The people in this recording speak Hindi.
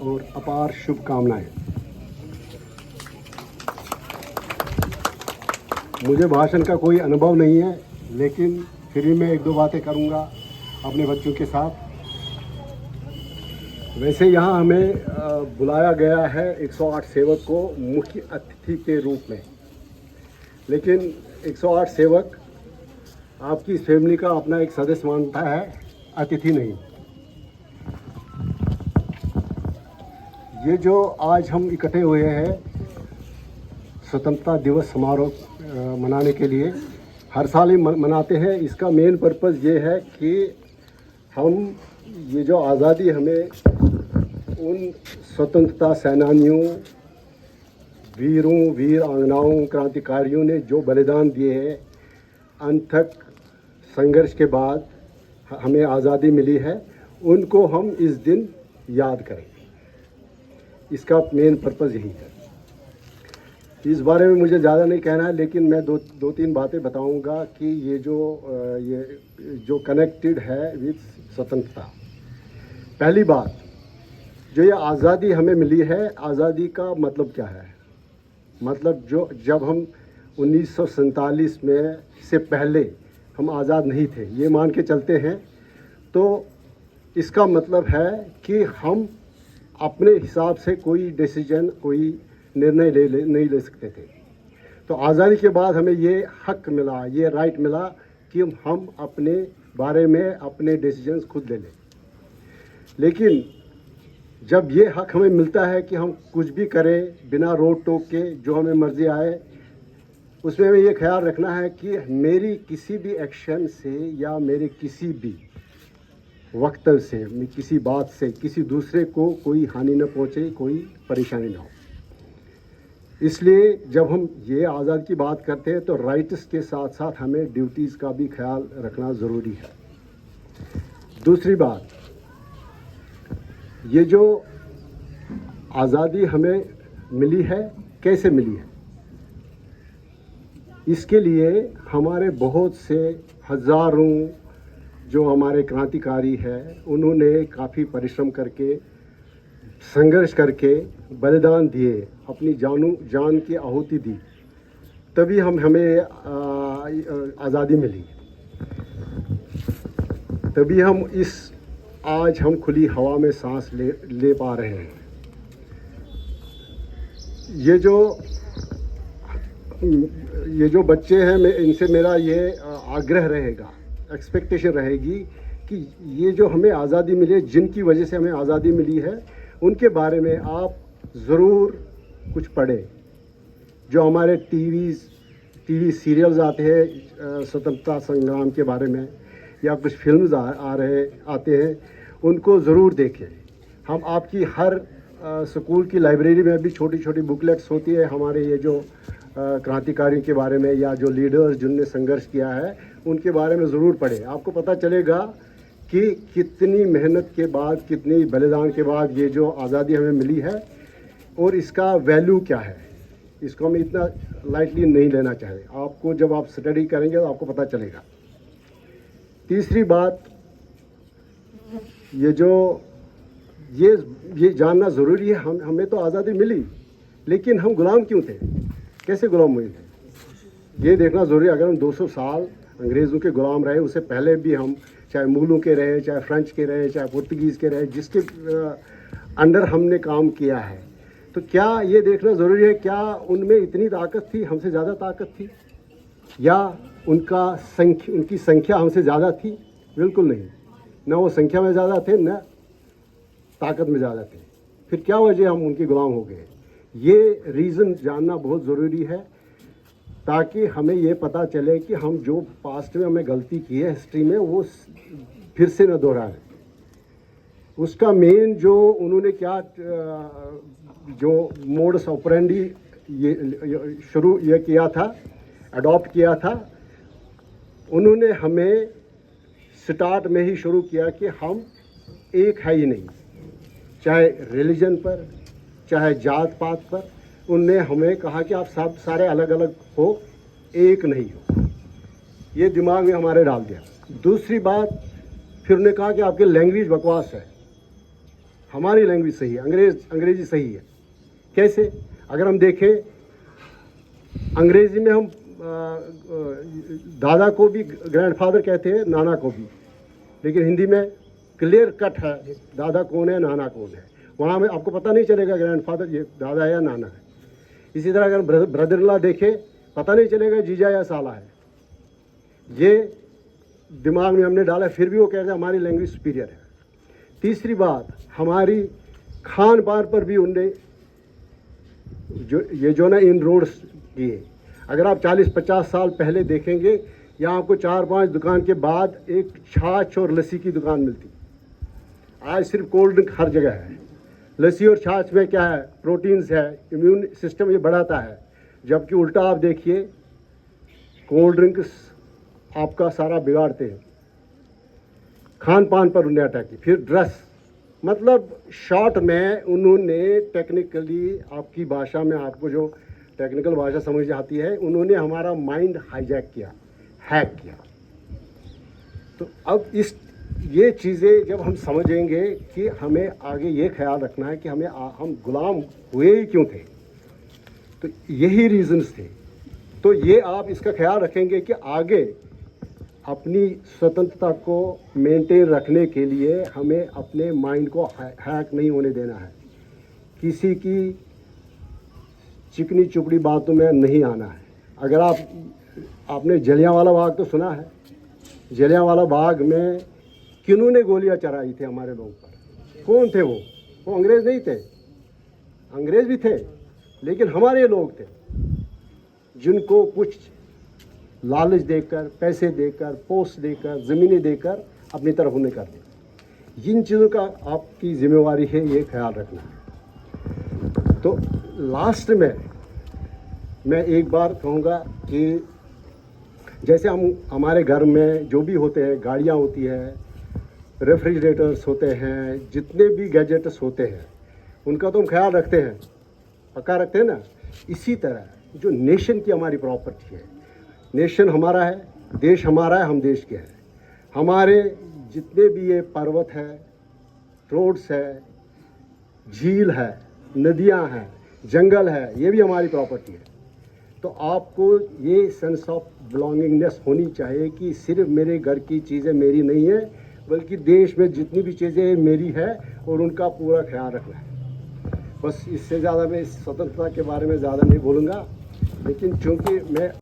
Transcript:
और अपार शुभकामनाएं। मुझे भाषण का कोई अनुभव नहीं है, लेकिन फिर भी मैं एक दो बातें करूंगा अपने बच्चों के साथ। वैसे यहाँ हमें बुलाया गया है 108 सेवक को मुख्य अतिथि के रूप में, लेकिन 108 सेवक आपकी इस फैमिली का अपना एक सदस्य मानता है, अतिथि नहीं। ये जो आज हम इकट्ठे हुए हैं स्वतंत्रता दिवस समारोह मनाने के लिए, हर साल ही मनाते हैं। इसका मेन पर्पज़ ये है कि हम ये जो आज़ादी हमें उन स्वतंत्रता सेनानियों, वीरों, वीर आंगनाओं, क्रांतिकारियों ने जो बलिदान दिए हैं, अनथक संघर्ष के बाद हमें आज़ादी मिली है, उनको हम इस दिन याद करें। इसका मेन पर्पज़ यही है। इस बारे में मुझे ज़्यादा नहीं कहना है, लेकिन मैं दो तीन बातें बताऊंगा कि ये जो कनेक्टेड है विद स्वतंत्रता। पहली बात, जो ये आज़ादी हमें मिली है, आज़ादी का मतलब क्या है? मतलब जब हम 1947 में से पहले हम आज़ाद नहीं थे, ये मान के चलते हैं, तो इसका मतलब है कि हम अपने हिसाब से कोई डिसीजन, कोई निर्णय नहीं ले सकते थे। तो आज़ादी के बाद हमें ये हक मिला, ये राइट मिला कि हम अपने बारे में अपने डिसीजंस खुद ले लें। लेकिन जब ये हक हमें मिलता है कि हम कुछ भी करें बिना रोक टोक के, जो हमें मर्जी आए, उसमें हमें ये ख्याल रखना है कि मेरी किसी भी एक्शन से या मेरे किसी भी वक्तव्य से, किसी बात से किसी दूसरे को कोई हानि न पहुँचे, कोई परेशानी ना हो। इसलिए जब हम ये आज़ादी की बात करते हैं तो राइट्स के साथ साथ हमें ड्यूटीज़ का भी ख्याल रखना ज़रूरी है। दूसरी बात, ये जो आज़ादी हमें मिली है, कैसे मिली है? इसके लिए हमारे बहुत से हज़ारों जो हमारे क्रांतिकारी हैं, उन्होंने काफ़ी परिश्रम करके, संघर्ष करके, बलिदान दिए, अपनी जान की आहुति दी, तभी हमें आज़ादी मिली। तभी हम आज हम खुली हवा में सांस ले पा रहे हैं। ये जो बच्चे हैं, इनसे मेरा ये आग्रह रहेगा, एक्सपेक्टेशन रहेगी कि ये जो हमें आज़ादी मिली है, जिनकी वजह से हमें आज़ादी मिली है, उनके बारे में आप ज़रूर कुछ पढ़ें। जो हमारे टीवी सीरियल्स आते हैं स्वतंत्रता संग्राम के बारे में, या कुछ फिल्म्स आते हैं, उनको ज़रूर देखें। हम आपकी हर स्कूल की लाइब्रेरी में भी छोटी छोटी बुकलेट्स होती है हमारे ये जो क्रांतिकारियों के बारे में, या जो लीडर्स जिनने संघर्ष किया है, उनके बारे में ज़रूर पढ़ें। आपको पता चलेगा कि कितनी मेहनत के बाद, कितनी बलिदान के बाद ये जो आज़ादी हमें मिली है, और इसका वैल्यू क्या है। इसको हमें इतना लाइटली नहीं लेना चाहिए। आपको जब आप स्टडी करेंगे तो आपको पता चलेगा। तीसरी बात, ये जानना ज़रूरी है, हमें तो आज़ादी मिली, लेकिन हम गुलाम क्यों थे, कैसे गुलाम हुए थे, ये देखना ज़रूरी है। अगर हम 200 साल अंग्रेज़ों के गुलाम रहे, उससे पहले भी हम चाहे मुगलों के रहे, चाहे फ्रेंच के रहे, चाहे पुर्तगीज़ के रहे, जिसके अंडर हमने काम किया है, तो क्या ये देखना ज़रूरी है, क्या उनमें इतनी ताकत थी, हमसे ज़्यादा ताकत थी, या उनकी संख्या हमसे ज़्यादा थी? बिल्कुल नहीं। ना वो संख्या में ज़्यादा थे, ना ताकत में ज़्यादा थे। फिर क्या वजह हम उनके गुलाम हो गए? ये रीज़न जानना बहुत ज़रूरी है, ताकि हमें ये पता चले कि हम जो पास्ट में हमें गलती की है हिस्ट्री में, वो फिर से न दोहराएं। उसका मेन जो उन्होंने क्या जो मोडस ऑपरेंडी ये किया था, अडॉप्ट किया था, उन्होंने हमें स्टार्ट में ही शुरू किया कि हम एक है ही नहीं, चाहे रिलीजन पर, चाहे जात पात पर। उनने हमें कहा कि आप सब सारे अलग अलग हो, एक नहीं हो। ये दिमाग में हमारे डाल दिया। दूसरी बात, फिर उन्होंने कहा कि आपकी लैंग्वेज बकवास है, हमारी लैंग्वेज सही है, अंग्रेजी सही है। कैसे? अगर हम देखें, अंग्रेजी में हम दादा को भी ग्रैंडफादर कहते हैं, नाना को भी, लेकिन हिंदी में क्लियर कट है दादा कौन है, नाना कौन है। वहाँ में आपको पता नहीं चलेगा ग्रैंडफादर ये दादा है या नाना है। इसी तरह अगर ब्रदर इन लॉ देखें, पता नहीं चलेगा जीजा या साला है। ये दिमाग में हमने डाला, फिर भी वो कहते हैं हमारी लैंग्वेज सुपीरियर है। तीसरी बात, हमारी खान पान पर भी उनने जो ना इन रोड्स किए। अगर आप 40-50 साल पहले देखेंगे, यहाँ आपको 4-5 दुकान के बाद एक छाछ और लस्सी की दुकान मिलती। आज सिर्फ कोल्ड ड्रिंक हर जगह है। लस्सी और छाछ में क्या है? प्रोटीन्स है, इम्यून सिस्टम ये बढ़ाता है। जबकि उल्टा आप देखिए, कोल्ड ड्रिंक्स आपका सारा बिगाड़ते हैं। खान पान पर उन्हें अटैक की। फिर ड्रेस, मतलब शॉर्ट में उन्होंने टेक्निकली, आपकी भाषा में आपको जो टेक्निकल भाषा समझ आती है, उन्होंने हमारा माइंड हाईजैक किया, हैक किया। तो अब ये चीज़ें जब हम समझेंगे कि हमें आगे ये ख्याल रखना है कि हम गुलाम हुए ही क्यों थे, तो यही रीजंस थे। तो ये आप इसका ख्याल रखेंगे कि आगे अपनी स्वतंत्रता को मेंटेन रखने के लिए हमें अपने माइंड को हैक नहीं होने देना है। किसी की चिकनी चुपड़ी बातों में नहीं आना है। अगर आपने जलियांवाला बाग तो सुना है, जलियांवाला बाग में किन्होंने गोलियां चलाई थी हमारे लोगों पर? कौन थे वो अंग्रेज़ नहीं थे, अंग्रेज़ भी थे, लेकिन हमारे लोग थे जिनको कुछ लालच देकर, पैसे देकर, पोस्ट देकर, ज़मीनें देकर अपनी तरफ उन्हें कर दिया। इन चीज़ों का आपकी जिम्मेवारी है, ये ख्याल रखना है। तो लास्ट में मैं एक बार कहूँगा कि जैसे हमारे घर में जो भी होते हैं, गाड़ियाँ होती है, रेफ्रिजरेटर्स होते हैं, जितने भी गैजेट्स होते हैं, उनका तो हम ख्याल रखते हैं, पक्का रखते हैं ना। इसी तरह जो नेशन की हमारी प्रॉपर्टी है, नेशन हमारा है, देश हमारा है, हम देश के हैं। हमारे जितने भी ये पर्वत है, रोड्स है, झील है, नदियां हैं, जंगल है, ये भी हमारी प्रॉपर्टी है। तो आपको ये सेंस ऑफ बिलोंगिंगनेस होनी चाहिए कि सिर्फ मेरे घर की चीज़ें मेरी नहीं है, बल्कि देश में जितनी भी चीज़ें मेरी है और उनका पूरा ख्याल रखना है। बस इससे ज़्यादा मैं इस स्वतंत्रता के बारे में ज़्यादा नहीं बोलूँगा, लेकिन चूँकि मैं